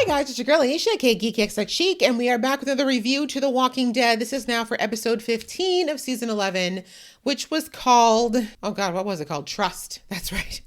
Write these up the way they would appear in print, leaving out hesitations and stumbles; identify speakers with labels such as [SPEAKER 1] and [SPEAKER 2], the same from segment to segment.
[SPEAKER 1] Hey guys, it's your girl Aisha, aka Geek X Like Chic, and we are back with another review to The Walking Dead. This is now for episode 15 of season 11, which was called, oh god, what was it called? Trust. That's right.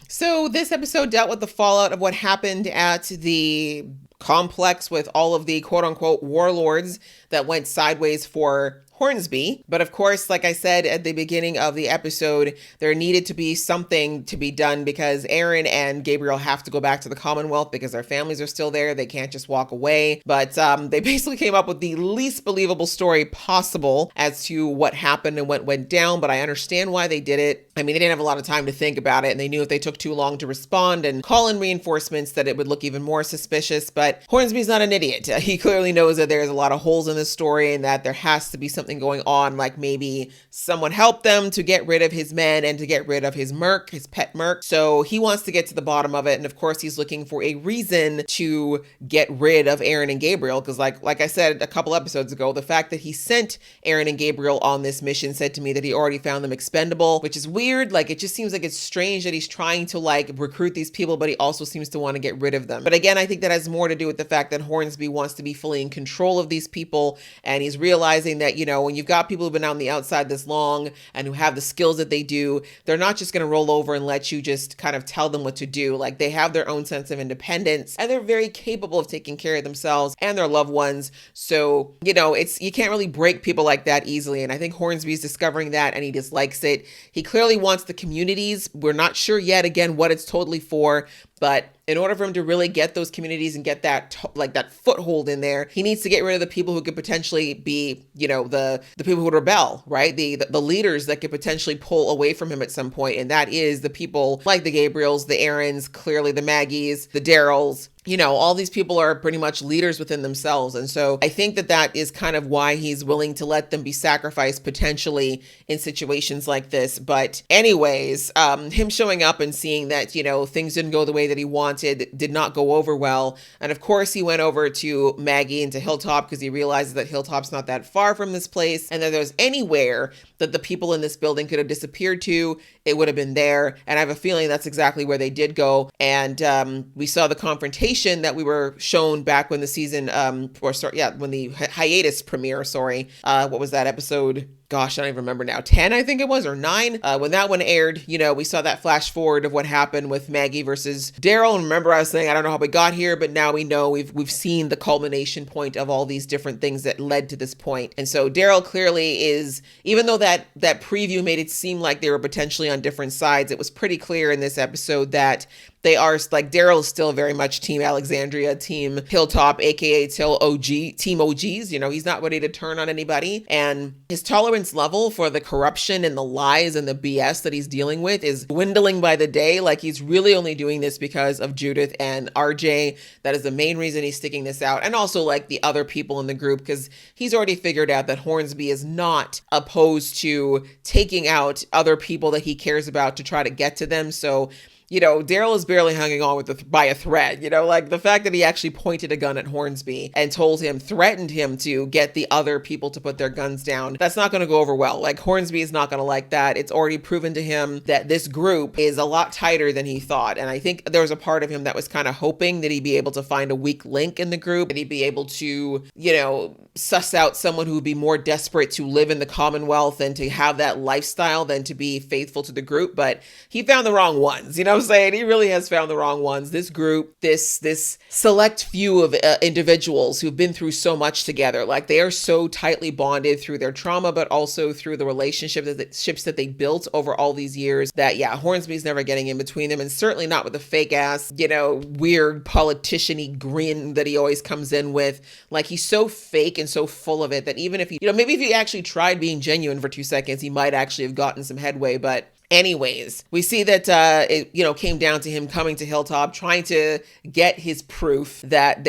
[SPEAKER 1] So this episode dealt with the fallout of what happened at the complex with all of the quote unquote warlords that went sideways for Hornsby. But of course, like I said at the beginning of the episode, there needed to be something to be done because Aaron and Gabriel have to go back to the Commonwealth because their families are still there. They can't just walk away. But they basically came up with the least believable story possible as to what happened and what went down. But I understand why they did it. I mean, they didn't have a lot of time to think about it, and they knew if they took too long to respond and call in reinforcements that it would look even more suspicious. But Hornsby's not an idiot. He clearly knows that there's a lot of holes in this story and that there has to be something going on, like maybe someone helped them to get rid of his men and to get rid of his merc, his pet merc. So he wants to get to the bottom of it, and of course he's looking for a reason to get rid of Aaron and Gabriel, because like I said a couple episodes ago, the fact that he sent Aaron and Gabriel on this mission said to me that he already found them expendable, which is weird. Like, it just seems like it's strange that he's trying to like recruit these people, but he also seems to want to get rid of them. But again, I think that has more to do with the fact that Hornsby wants to be fully in control of these people, and he's realizing that, you know, when you've got people who've been on the outside this long and who have the skills that they do, they're not just going to roll over and let you just kind of tell them what to do. Like, they have their own sense of independence, and they're very capable of taking care of themselves and their loved ones. So, you know, you can't really break people like that easily. And I think Hornsby's discovering that, and he dislikes it. He clearly wants the communities. We're not sure yet, again, what it's totally for, but in order for him to really get those communities and get that that foothold in there, he needs to get rid of the people who could potentially be, you know, the people who would rebel, right? The leaders that could potentially pull away from him at some point. And that is the people like the Gabriels, the Aarons, clearly the Maggies, the Daryls. You know, all these people are pretty much leaders within themselves. And so I think that is kind of why he's willing to let them be sacrificed potentially in situations like this. But anyways, him showing up and seeing that, you know, things didn't go the way that he wanted, did not go over well. And of course, he went over to Maggie and to Hilltop because he realizes that Hilltop's not that far from this place, and that there's anywhere that the people in this building could have disappeared to, it would have been there. And I have a feeling that's exactly where they did go. And we saw the confrontation that we were shown back when the season, when the hiatus premiere, what was that episode? Gosh, I don't even remember now. 10, I think it was, or 9. When that one aired, you know, we saw that flash forward of what happened with Maggie versus Daryl. And remember, I was saying, I don't know how we got here, but now we know we've seen the culmination point of all these different things that led to this point. And so Daryl clearly is, even though that preview made it seem like they were potentially on different sides, it was pretty clear in this episode that they are, like, Daryl is still very much Team Alexandria, Team Hilltop, aka Team OGs. You know, he's not ready to turn on anybody. And his tolerance level for the corruption and the lies and the BS that he's dealing with is dwindling by the day. Like, he's really only doing this because of Judith and RJ. That is the main reason he's sticking this out. And also, like, the other people in the group, because he's already figured out that Hornsby is not opposed to taking out other people that he cares about to try to get to them. So, you know, Daryl is barely hanging on by a thread. You know, like the fact that he actually pointed a gun at Hornsby and threatened him to get the other people to put their guns down, that's not going to go over well. Like, Hornsby is not going to like that. It's already proven to him that this group is a lot tighter than he thought. And I think there was a part of him that was kind of hoping that he'd be able to find a weak link in the group, that he'd be able to, you know, suss out someone who would be more desperate to live in the Commonwealth and to have that lifestyle than to be faithful to the group. But he found the wrong ones, you know what I'm saying? He really has found the wrong ones. This group, this select few of individuals who've been through so much together, like, they are so tightly bonded through their trauma, but also through the relationships that they built over all these years, that, yeah, Hornsby's never getting in between them, and certainly not with the fake ass, you know, weird politician-y grin that he always comes in with. Like, he's so fake and so full of it that even if maybe if he actually tried being genuine for 2 seconds, he might actually have gotten some headway. But anyways, we see that it, you know, came down to him coming to Hilltop, trying to get his proof that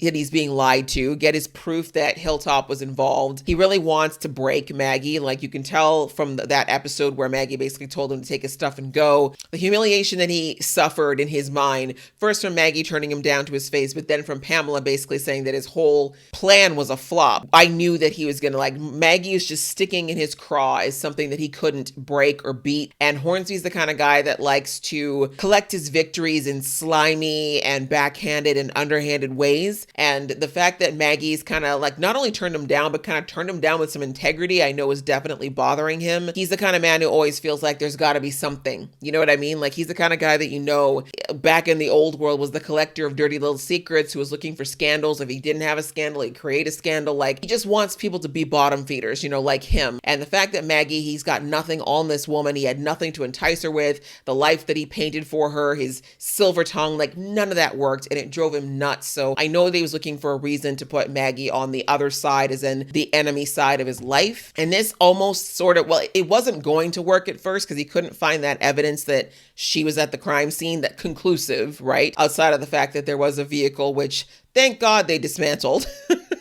[SPEAKER 1] he's being lied to, get his proof that Hilltop was involved. He really wants to break Maggie. Like, you can tell from that episode where Maggie basically told him to take his stuff and go. The humiliation that he suffered in his mind, first from Maggie turning him down to his face, but then from Pamela basically saying that his whole plan was a flop. I knew that he was gonna, like, Maggie is just sticking in his craw as something that he couldn't break or beat. And Hornsby's the kind of guy that likes to collect his victories in slimy and backhanded and underhanded ways. And the fact that Maggie's kind of like not only turned him down, but kind of turned him down with some integrity, I know is definitely bothering him. He's the kind of man who always feels like there's got to be something. You know what I mean? Like he's the kind of guy that, you know, back in the old world was the collector of dirty little secrets who was looking for scandals. If he didn't have a scandal, he'd create a scandal. Like he just wants people to be bottom feeders, you know, like him. And the fact that Maggie, he's got nothing on this woman. He had nothing to entice her with. The life that he painted for her, his silver tongue, like none of that worked, and it drove him nuts. So I know that he was looking for a reason to put Maggie on the other side, as in the enemy side of his life. And this almost sort of, well, it wasn't going to work at first because he couldn't find that evidence that she was at the crime scene, that conclusive, right? Outside of the fact that there was a vehicle, which thank God they dismantled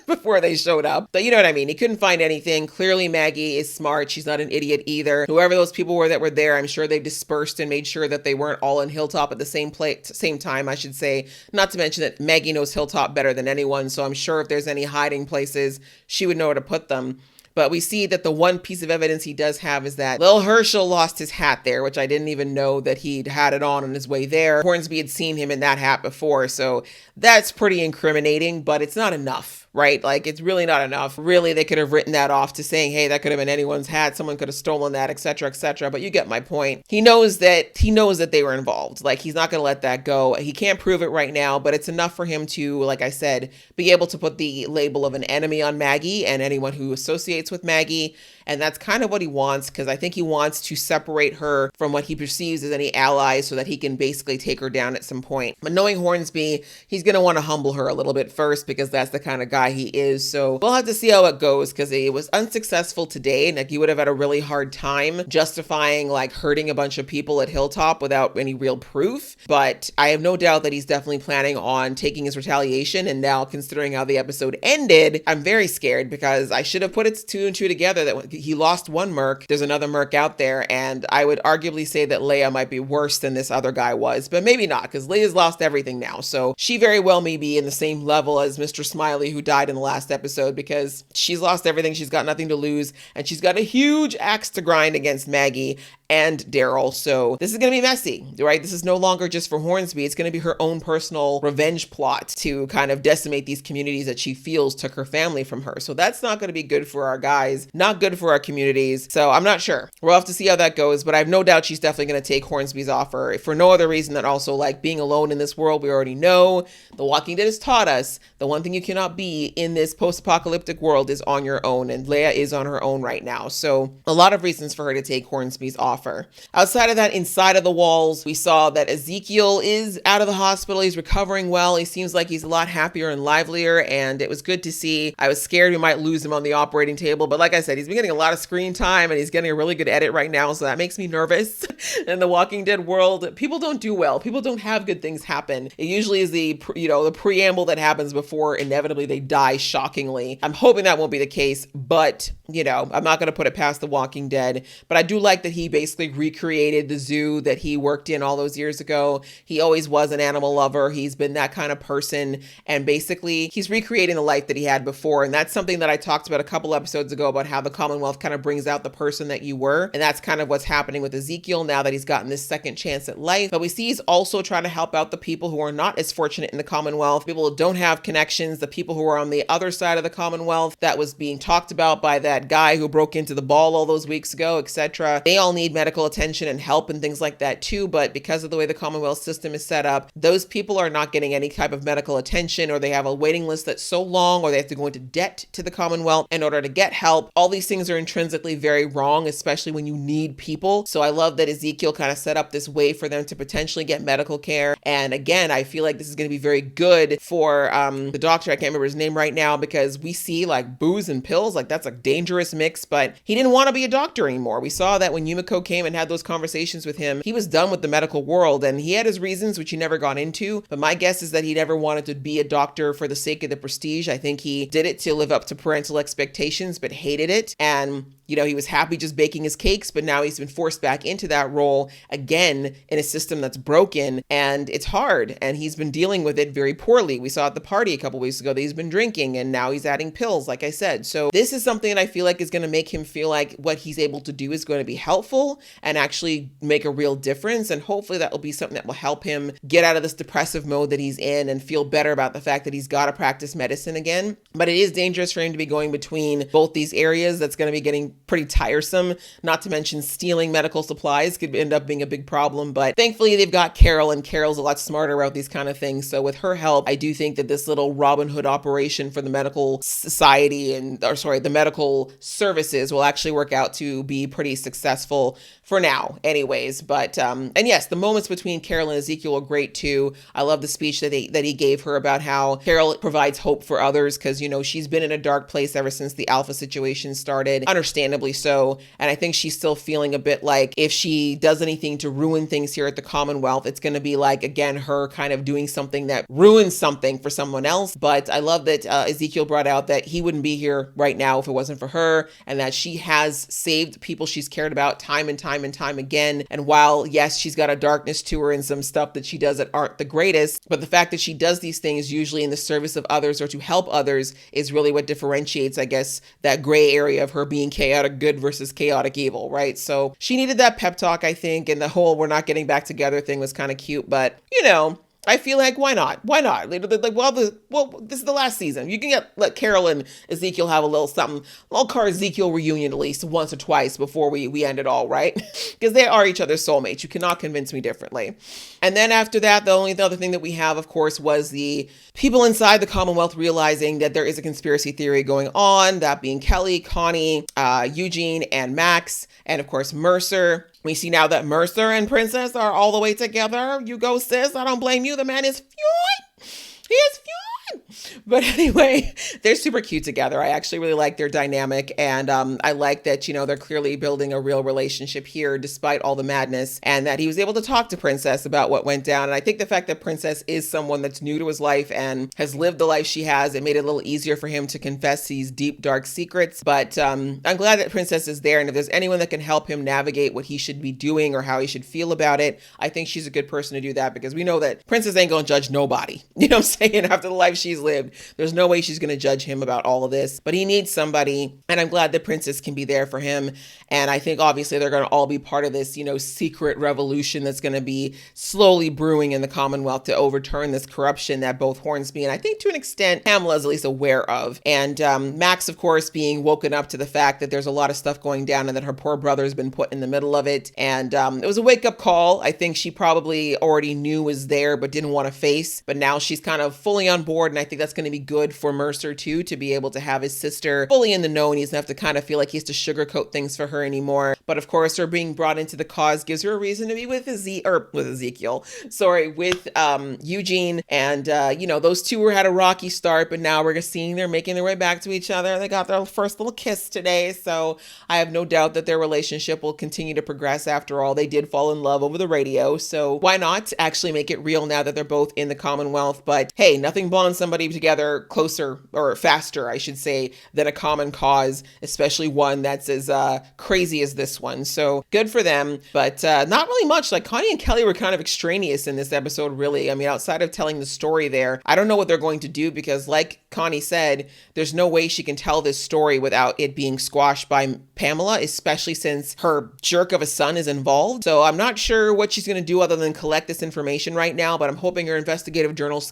[SPEAKER 1] before they showed up. But you know what I mean? He couldn't find anything. Clearly Maggie is smart. She's not an idiot either. Whoever those people were that were there, I'm sure they dispersed and made sure that they weren't all in Hilltop at the same time, I should say. Not to mention that Maggie knows Hilltop better than anyone. So I'm sure if there's any hiding places, she would know where to put them. But we see that the one piece of evidence he does have is that Lil Herschel lost his hat there, which I didn't even know that he'd had it on his way there. Hornsby had seen him in that hat before, so that's pretty incriminating, but it's not enough, right? Like, it's really not enough. Really, they could have written that off to saying, hey, that could have been anyone's hat. Someone could have stolen that, etc., etc. But you get my point. He knows that they were involved. Like, he's not going to let that go. He can't prove it right now, but it's enough for him to, like I said, be able to put the label of an enemy on Maggie and anyone who associates with Maggie. And that's kind of what he wants, because I think he wants to separate her from what he perceives as any allies so that he can basically take her down at some point. But knowing Hornsby, he's going to want to humble her a little bit first, because that's the kind of guy he is. So we'll have to see how it goes, because he was unsuccessful today, and like he would have had a really hard time justifying like hurting a bunch of people at Hilltop without any real proof. But I have no doubt that he's definitely planning on taking his retaliation. And now, considering how the episode ended, I'm very scared, because I should have put it two and two together that he lost one merc. There's another merc out there, and I would arguably say that Leia might be worse than this other guy was, but maybe not, because Leia's lost everything now. So she very well may be in the same level as Mr. Smiley, who died in the last episode, because she's lost everything. She's got nothing to lose, and she's got a huge axe to grind against Maggie and Daryl. So this is going to be messy, right? This is no longer just for Hornsby. It's going to be her own personal revenge plot to kind of decimate these communities that she feels took her family from her. So that's not going to be good for our guys, not good for our communities. So I'm not sure. We'll have to see how that goes, but I have no doubt she's definitely going to take Hornsby's offer for no other reason than also like being alone in this world. We already know The Walking Dead has taught us the one thing you cannot be in this post-apocalyptic world is on your own, and Leia is on her own right now. So a lot of reasons for her to take Hornsby's offer. Outside of that, inside of the walls, we saw that Ezekiel is out of the hospital. He's recovering well. He seems like he's a lot happier and livelier, and it was good to see. I was scared we might lose him on the operating table, but like I said, he's been getting a lot of screen time, and he's getting a really good edit right now, so that makes me nervous. In the Walking Dead world, people don't do well. People don't have good things happen. It usually is the preamble that happens before inevitably they die shockingly. I'm hoping that won't be the case, but I'm not going to put it past The Walking Dead. But I do like that he basically recreated the zoo that he worked in all those years ago. He always was an animal lover. He's been that kind of person. And basically, he's recreating the life that he had before. And that's something that I talked about a couple episodes ago about how the Commonwealth kind of brings out the person that you were. And that's kind of what's happening with Ezekiel now that he's gotten this second chance at life. But we see he's also trying to help out the people who are not as fortunate in the Commonwealth, people who don't have connections, the people who are on the other side of the Commonwealth that was being talked about by that guy who broke into the ball all those weeks ago, etc. They all need medical attention and help and things like that too. But because of the way the Commonwealth system is set up, those people are not getting any type of medical attention, or they have a waiting list that's so long, or they have to go into debt to the Commonwealth in order to get help. All these things are intrinsically very wrong, especially when you need people. So I love that Ezekiel kind of set up this way for them to potentially get medical care. And again, I feel like this is going to be very good for the doctor. I can't remember his name right now, because we see like booze and pills, like that's a dangerous mix, but he didn't want to be a doctor anymore. We saw that when Yumiko came and had those conversations with him, he was done with the medical world, and he had his reasons, which he never got into. But my guess is that he never wanted to be a doctor for the sake of the prestige. I think he did it to live up to parental expectations, but hated it. And he was happy just baking his cakes, but now he's been forced back into that role again in a system that's broken, and it's hard, and he's been dealing with it very poorly. We saw at the party a couple weeks ago that he's been drinking, and now he's adding pills, like I said. So this is something that I feel like is going to make him feel like what he's able to do is going to be helpful and actually make a real difference, and hopefully that will be something that will help him get out of this depressive mode that he's in and feel better about the fact that he's got to practice medicine again. But it is dangerous for him to be going between both these areas. That's going to be getting pretty tiresome, not to mention stealing medical supplies could end up being a big problem. But thankfully they've got Carol, and Carol's a lot smarter about these kind of things. So with her help, I do think that this little Robin Hood operation for the medical society the medical services will actually work out to be pretty successful for now anyways. But and yes, the moments between Carol and Ezekiel are great too. I love the speech that he gave her about how Carol provides hope for others, because she's been in a dark place ever since the Alpha situation started, understandably so. And I think she's still feeling a bit like if she does anything to ruin things here at the Commonwealth, it's going to be like, again, her kind of doing something that ruins something for someone else. But I love that Ezekiel brought out that he wouldn't be here right now if it wasn't for her, and that she has saved people she's cared about time and time and time again. And while, yes, she's got a darkness to her and some stuff that she does that aren't the greatest, but the fact that she does these things usually in the service of others or to help others is really what differentiates, I guess, that gray area of her being chaotic good versus chaotic evil, right? So she needed that pep talk, I think, and the whole we're not getting back together thing was kind of cute, but I feel like, why not? Why not? Like, this is the last season. You can let Carol and Ezekiel have a little something. I'll call Ezekiel reunion at least once or twice before we end it all, right? Because they are each other's soulmates. You cannot convince me differently. And then after that, the other thing that we have, of course, was the people inside the Commonwealth realizing that there is a conspiracy theory going on, that being Kelly, Connie, Eugene, and Max, and of course, Mercer. We see now that Mercer and Princess are all the way together. You go, sis. I don't blame you. The man is furious. He is furious. But anyway, they're super cute together. I actually really like their dynamic. And I like that, they're clearly building a real relationship here despite all the madness, and that he was able to talk to Princess about what went down. And I think the fact that Princess is someone that's new to his life and has lived the life she has, it made it a little easier for him to confess these deep, dark secrets. But I'm glad that Princess is there. And if there's anyone that can help him navigate what he should be doing or how he should feel about it, I think she's a good person to do that, because we know that Princess ain't gonna judge nobody. You know what I'm saying? After the life she's lived, there's no way she's going to judge him about all of this, but he needs somebody. And I'm glad that Princess can be there for him. And I think obviously they're going to all be part of this, secret revolution that's going to be slowly brewing in the Commonwealth to overturn this corruption that both Hornsby and I think to an extent Pamela is at least aware of. And Max, of course, being woken up to the fact that there's a lot of stuff going down and that her poor brother's been put in the middle of it. And it was a wake up call. I think she probably already knew was there, but didn't want to face. But now she's kind of fully on board. And I think that's going to be good for Mercer too, to be able to have his sister fully in the know, and he doesn't have to kind of feel like he has to sugarcoat things for her anymore. But of course, her being brought into the cause gives her a reason to be with Eugene. And those two had a rocky start, but now we're seeing they're making their way back to each other. They got their first little kiss today, so I have no doubt that their relationship will continue to progress. After all, they did fall in love over the radio, so why not actually make it real now that they're both in the Commonwealth? But hey, nothing bonds somebody together closer, or faster, I should say, than a common cause, especially one that's as crazy as this one. So good for them, but not really much. Like, Connie and Kelly were kind of extraneous in this episode, really. I mean, outside of telling the story there, I don't know what they're going to do, because like Connie said, there's no way she can tell this story without it being squashed by Pamela, especially since her jerk of a son is involved. So I'm not sure what she's going to do other than collect this information right now, but I'm hoping her investigative journalist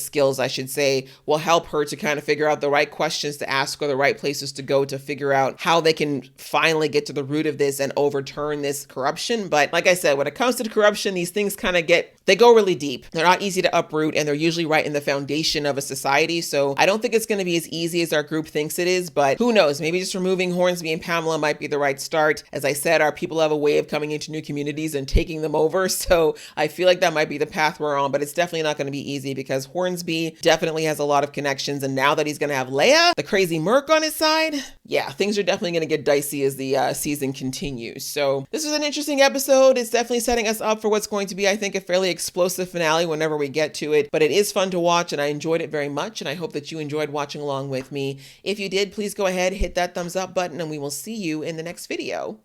[SPEAKER 1] skills, I should say, will help her to kind of figure out the right questions to ask or the right places to go to figure out how they can finally get to the root of this and overturn this corruption. But like I said, when it comes to corruption, these things kind of they go really deep. They're not easy to uproot, and they're usually right in the foundation of a society. So I don't think it's going to be as easy as our group thinks it is, but who knows? Maybe just removing Hornsby and Pamela might be the right start. As I said, our people have a way of coming into new communities and taking them over. So I feel like that might be the path we're on, but it's definitely not going to be easy, because Hornsby be. Definitely has a lot of connections. And now that he's going to have Leia, the crazy Merc on his side, yeah, things are definitely going to get dicey as the season continues. So this was an interesting episode. It's definitely setting us up for what's going to be, I think, a fairly explosive finale whenever we get to it. But it is fun to watch, and I enjoyed it very much. And I hope that you enjoyed watching along with me. If you did, please go ahead, hit that thumbs up button, and we will see you in the next video.